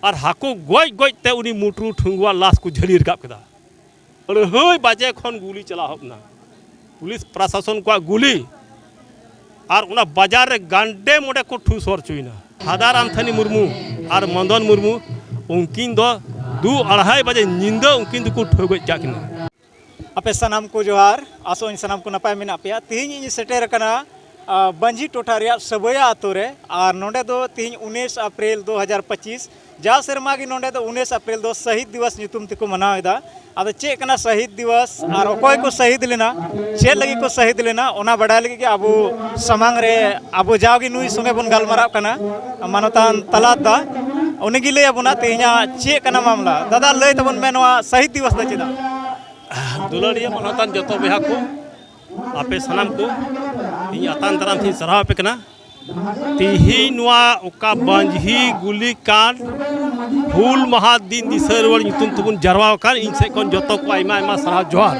और हाको गज गजते उनी मुटरू ठुंगुआ लाश को झली रकाब केदा अढ़ाई बजे खन गुली चला हबना पुलिस प्रशासन को गुली और उना बाजार रे गांडे मोडे को ठूस हर चुईना फादार आमथानी मुर्मू और मंदन मुर्मू उनकिन दो 2-2:30 बजे नींदा उनकिन को ठोग जाकिना अपे सनाम को जोहार आसो इन सनाम को नपाय मेना पे तीन सेटेर कना बंजी टोठा रिया सबया आतो रे और नोंडे दो तीन 19 अप्रैल 2025 जा सेरमा की नोंडे दो 19 अप्रैल दो शहीद दिवस नितुम तिको मनावेदा अब चे कना शहीद दिवस और अकोय को शहीद लेना चे लगी को शहीद लेना ओना बड़ा लगी कि अब समांग रे अब जाओगी नुई संगे बन गलमारा कना मानतान तलात दा उनगी ले अबना तेना चे कना मामला दादा लय तबन मेनवा शहीद दिवस दा चेदा दुलड़िया मानतान जतो बेहा को आपे सनाम को इन आतान तराम थी सराह पे कना तिही नुआ उका बंजही गुली कांड हुल महा दिन दिसरवल नितुम तुबुन जरवा कान इन से कोन जतो को आइमा आइमा सराह जोहार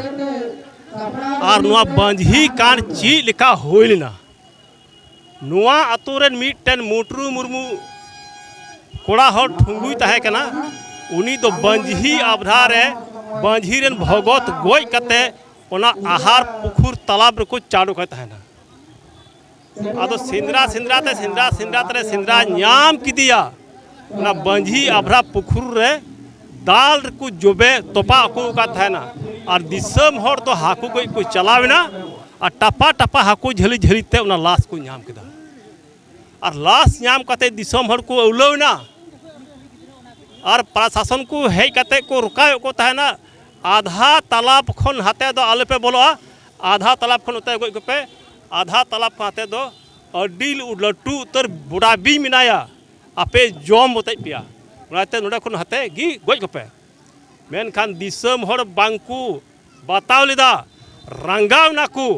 और नुआ बंजही कांड ची लिखा होइलना नुआ अतुरेन मिटन मोटरू मुर्मू कोड़ा हर ठुंगुई ताहे कना उनी तो बंजही आभरा रे बंजही रेन भगत गोय कते ओना आहार पुखुर तालाब रे को चाडू कहता है ना आदो सिंद्रा सिंद्रा न्याम की दिया ना बंजी आभरा पुखुर रे दाल को जोबे तोपा को का था ना और दिसम हर तो हाकू को चलावेना और टपा टपा हाकू झली झली ते उना लाश को न्याम किदा और लाश न्याम कते दिसम हर को उलवना और प्रशासन को हे कते को रुकाय को था ना आधा तालाब खन हाते दो आले पे बोलो आधा तालाब खन उते गई पे आधा तालाब खाते दो अडिल लट्टू उतर बुढ़ाबी मिनाया आपे जम बते पिया उनाते नोडे खन हाते गी गई गपे मेन खान दिसम हर बांकू बताव लेदा रंगाव नाकू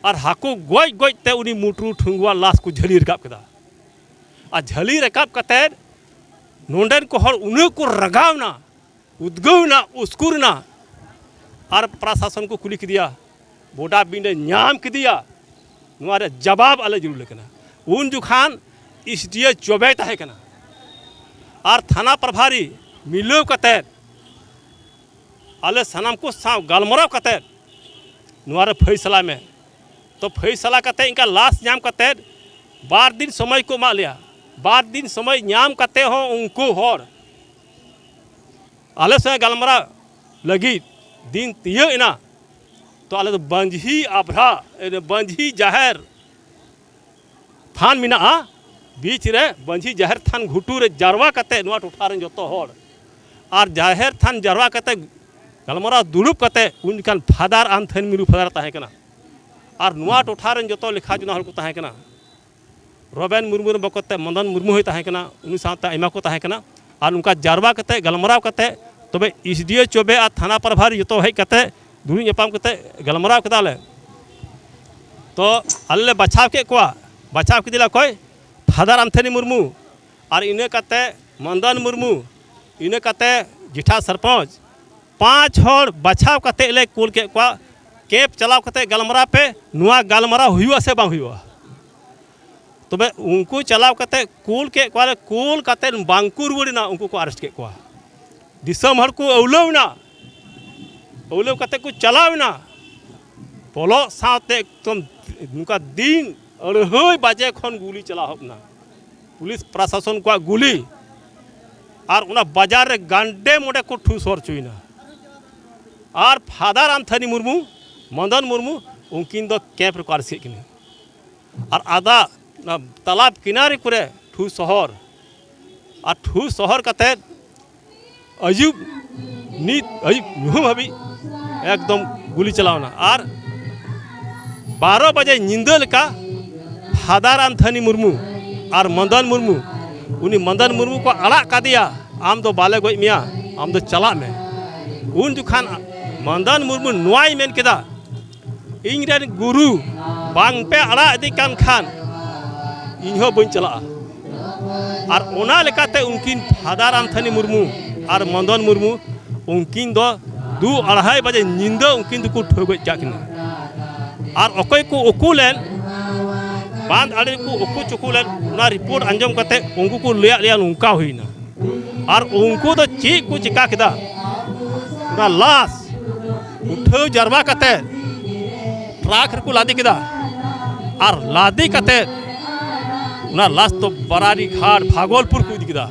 और हाकू गज गजते उनी मुटरू ठुंगुआ लाश को झली रकाब केदा आ झली रकाब कते नोंडेन को हर उन को रगावना उद्गवना उसकुरना और प्रशासन को कुली दिया बोडा बिंडे न्याम की दिया नुआरे जवाब आले जरूर लेकना उन जुखान इसलिए चौबे ताहे कना और थाना प्रभारी मिलो कते आले सनाम को साव गलमराव कते नुआरे फैसला में तो फैसला कते इनका लाश न्याम कते 12 दिन समय को मा लिया 12 दिन समय न्याम कते हो उनको हर आले से गलमरा लगी दिन तियो इना तो आले तो बंजही आभरा बंजही जाहिर थान मिना बीच रे बंजही जाहिर थान घुटू रे जरवा कते नुआ टोठा रे जतो हर और जाहिर थान जरवा कते गलमरा दुलुप कते उनकान फादार आमथानी मिरु फादार ताहे कना और नुआ टोठा रे जतो लिखा जुना हल को ताहे कना रोबेन मुर्मू बकते मंदन मुर्मू होय ताहे कना उनी साथे आइमा को ताहे कना और उनका जरवा कते गलमराव कते तबे इसडीओ चौबे और थाना प्रभारी जो हेज कते दुरी नेपाम कते गलमराव कदाले तो आले बचाव के कोआ बचाव के दिला कोई फादार आमथानी मुर्मू और इने कते मंदन मुर्मू इने कते जिठा सरपंच 5 हर बचाव कते ले कुल के कोआ कैप चलाव कते गलमरा पे नुआ गलमरा हुआ से बांग हुआ तबे उनको चलाव कते कुल के कोआ कुल कते बांकुर रुवड़ना उनको को अरेस्ट के कोआ दिसम हर को औलवना औलव कते को चलावना पोलो साथे एकदम उनका दिन 2:30 बजे खन गुली चला हबना पुलिस प्रशासन को गुली और उना बाजार रे गांडे मोडे को ठूस हर चुईना और फादार आमथानी मुर्मू मंदन मुर्मू उनकिन दो कैंप रे अरेस्ट किने और आधा तालाब किनारे करे ठूस शहर और ठूस शहर कते अयुब नीत अयुब नुहम हबी एकदम गुली चलावना और 12 बजे नींदा लेका फादार आमथानी मुर्मू और मंदन मुर्मू उनी मंदन मुर्मू को अड़ा का दिया आम दो बाले गई मिया आम दो चला में उन जुखान मंदन मुर्मू नुआई मेन केदा इन रेन गुरु बांग पे अड़ा इदी कान खान इहो बन चला और ओना लेकाते उनकिन फादार आमथानी मुर्मू और मंदन मुर्मू उनकिन दो 2-2:30 बजे नींदा उनकिन को ठोग जाकिना और अकोय को उकुलेन बांध आड़े को उकु चुकुलेन ना रिपोर्ट अंजम कते उनको को लिया लिया उनका हुईना और उनको तो चीज को चिका किदा ना लाश उठाव जरवा कते ट्रक को लादी किदा और लादी कते ना लाश तो बरारी घाट भागलपुर को इदी किदा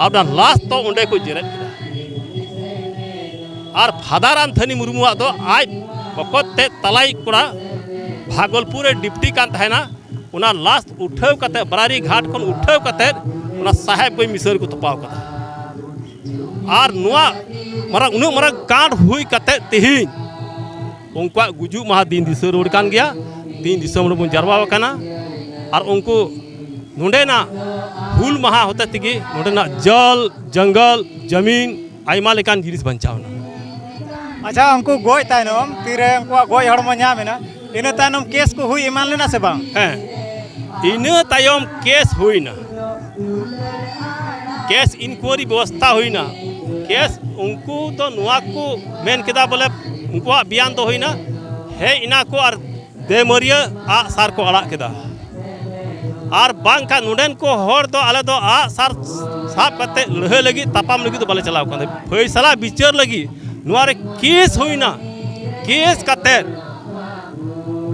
अब ना लाश तो उन्हें को जेरेट किदा और फादारान थनी मुर्मुआ तो आज बकते तलाई कोड़ा भागलपुर डिप्टी कान तहना उना लाश उठाव कते बरारी घाट खन उठाव कते उना साहेब को मिसर को तपाव कता और नुआ मरंग उनु मरंग कांड हुई कते तिहिन उनका गुजु महा दिन दिस रोड कान गया दिन दिसम बन जरवा कना और उनको नोंडे ना हुल महा होते तिगी नोंडे ना जल जंगल जमीन आयमा लेकान जिनिस बंचावना अच्छा उनको गोय तायनम तीरे उनको गोय हड़मो ᱧᱟᱢᱮᱱᱟ ᱤᱱᱟᱹ तायनम केस को हुई ᱮᱢᱟᱱ लेना से बांग ᱦᱮᱸ ᱤᱱᱟᱹ ᱛᱟᱭᱚᱢ केस हुईना केस इंक्वायरी व्यवस्था हुईना केस उनको तो नुआ को मेन किदा बोले उनको बयान तो हुईना है इना को और देमरिया आ सार को अड़ा किदा और बांग का नुडेन को होर दो आले दो आ सार साफ करते लहे लगी तापाम लगी तो बाले चलाव कर फैसला विचार लगी नुआ रे केस हुईना केस कते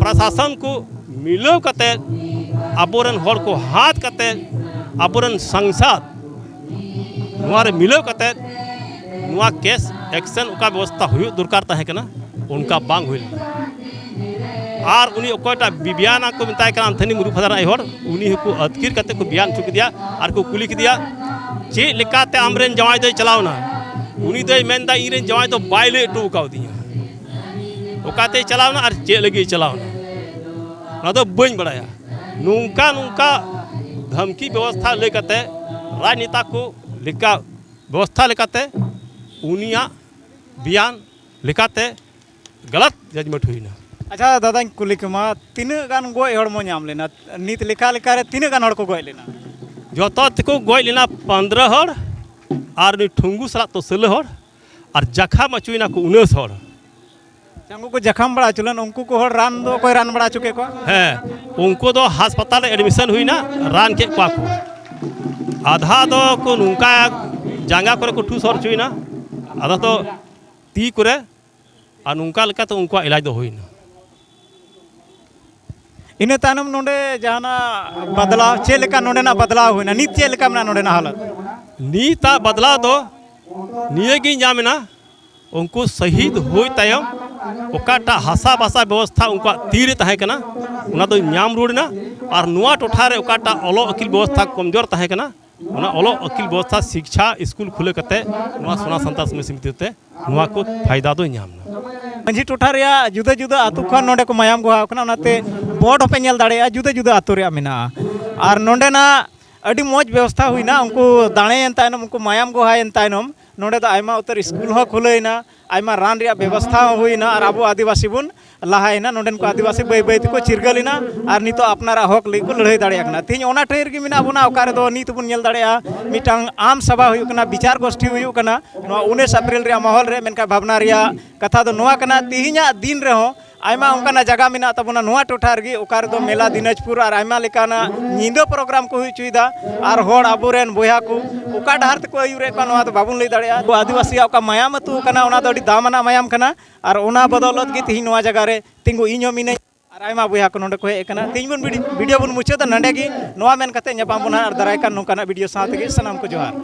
प्रशासन को मिलो कते अबोरन होर को हाथ कते अबोरन संसद नुआ रे मिलो कते नुआ केस एक्शन का व्यवस्था हुई दरकार तहे कना उनका बांग हुई और उनी ओकोटा बिबियाना को मिताय कना थनी मुरु फदर आई होर उनी को अतकिर कते को बयान चुक दिया और को कुली दिया चे लेकाते आमरेन जवाई दो चलावना उनी दो मेनदा इरेन जवाई तो बायले टू काव दिया ओकाते चलावना और चे लगी चलावना ना तो बन बड़ाया नुंका नुंका धमकी व्यवस्था लेकते राजनेता को लेका व्यवस्था लेकाते उनिया बयान लेकाते गलत जजमेंट हुईना अच्छा दादा कुली कमा तीन गान गोय हड़मो ᱧᱟᱢ लेना नीत लेखा लेखा रे तीन गान हड़ को गोय लेना जो को गोय लेना 15 हड़ और ठुंगू सला तो 16 हड़ और जखा मचुईना को 19 हड़ चंगू को जखम बड़ा चुलन उनको को हड़ रान दो कोई रान बड़ा चुके को है उनको तो अस्पताल एडमिशन हुईना रान के को आधा दो को नुंका जांगा करे को ठूस हड़ चुईना आधा तो ती करे और नुंका लेका तो उनको इलाज दो हुईना इन्हें तानम नोंडे जहाना बदलाव चे लेका नोंडे ना बदलाव हुईना नीत चे लेका मना नोंडे ना हालत नीता बदलाव दो नियगी ᱧᱟᱢᱮᱱᱟ उनको शहीद हुई तायम ओकाटा हासा भाषा व्यवस्था उनका तीर तहे कना उना तो ᱧᱟᱢ रुड़ना और नुआ टोठा रे ओकाटा ओलो अकिल व्यवस्था कमजोर तहे कना उना ओलो अकिल व्यवस्था शिक्षा स्कूल खुले कते नुआ सोना संतास में समिति ते नुआ को फायदा दो ᱧᱟᱢना मंझी टोठा रे जुदा जुदा आतु खन नोंडे को मायाम गोहा कना उनाते बोर्ड होपे नेल दाड़े जुदा जुदा आतु रे मेना और नोंडे ना अड़ी मौज व्यवस्था हुईना उनको दाणे एन तायनम उनको मायाम गोहा एन तायनम नोंडे तो आयमा उतर स्कूल हो खुलेना आयमा रान रे व्यवस्था हुईना और अब आदिवासी बुन लहायना नोंडेन को आदिवासी बै बै को चिरगलिना और नितो अपनारा हक लई को लड़ाई दाड़ेयाकना तीन ओना ठेर के मिना बुना ओकारे दो नीत बुन नेल दाड़ेया मिटांग आम सभा हुयुकना विचार गोष्ठी हुयुकना 19 अप्रैल रे माहौल रे मेनका भावना रिया कथा दो नोआ कना तिहिना दिन रे हो आयमा उनका जगह में तबना नुआ टोठा रे ओकारे दो मेला दिनाजपुर और आयमा लेकाना निंदो प्रोग्राम को हुई चुईदा और होड़ अबोरेन बोया को ओका डहार ते को आयुरे का नोआ तो बाबुन लई दाड़ेया आदिवासी ओका मायाम तु कना ओना दो दामना मायाम कना और ओना बदौलत गे तिहि नोआ जगह रे तिंगु इñो मिने और आयमा बोया को नोंडे को हे कना तिन बुन वीडियो बुन मुचाद नंडे गी नोआ मेन कते ᱧᱟᱯᱟᱢ बुना और दराय का नोंकाना वीडियो साथ गे सनाम को जोहार।